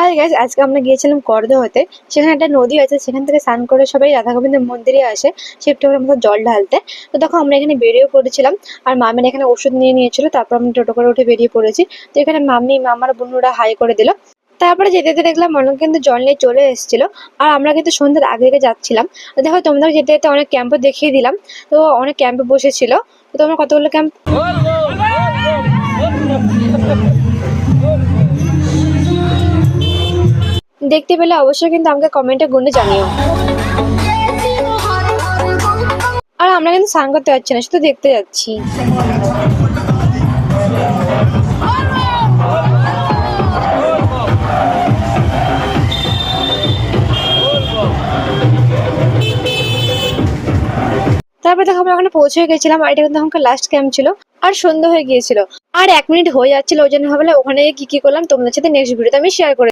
Hi guys, আজকে আমরা গিয়েছিলাম করদোহাতে। সেখানে একটা নদী আছে, সেখান থেকে স্নান করে সবাই রাধা গোবিন্দের মন্দিরে আসে শিব ঠাকুরের মতো জল ঢালতে। তো দেখো আমরা এখানে বেরিয়ে পড়েছিলাম, আর মামিন এখানে ওষুধ নিয়ে নিয়েছিল। তারপর আমরা টোটো করে উঠে বেরিয়ে পড়েছি। তো এখানে মাম্মি মামার বোনরা হাই করে দিল। তারপরে যেতে যেতে দেখলাম অনেক কিন্তু জল নিয়ে চলে এসেছিল, আর আমরা কিন্তু সন্ধ্যার আগে আগে যাচ্ছিলাম। তো দেখো তোমাদের যেতে যেতে অনেক ক্যাম্পও দেখিয়ে দিলাম। তো অনেক ক্যাম্পে বসেছিল, তো তোমরা কতগুলো ক্যাম্প দেখতে পেলে অবশ্যই কিন্তু আমাকে কমেন্টে গুণে জানিও। আর আমরা কিন্তু স্নান করতে যাচ্ছি না, শুধু দেখতে যাচ্ছি। তারপরে দেখো আমরা ওখানে পৌঁছে গেছিলাম, আর এটা কিন্তু আমাকে লাস্ট ক্যাম্প ছিল। আর সন্ধ্যা হয়ে গিয়েছিল, আর 1 মিনিট হয়ে যাচ্ছিল। ওই জন্য ভাবলাম ওখানে গিয়ে কি কি করলাম তোমাদের সাথে নেক্সট ভিডিওতে আমি শেয়ার করে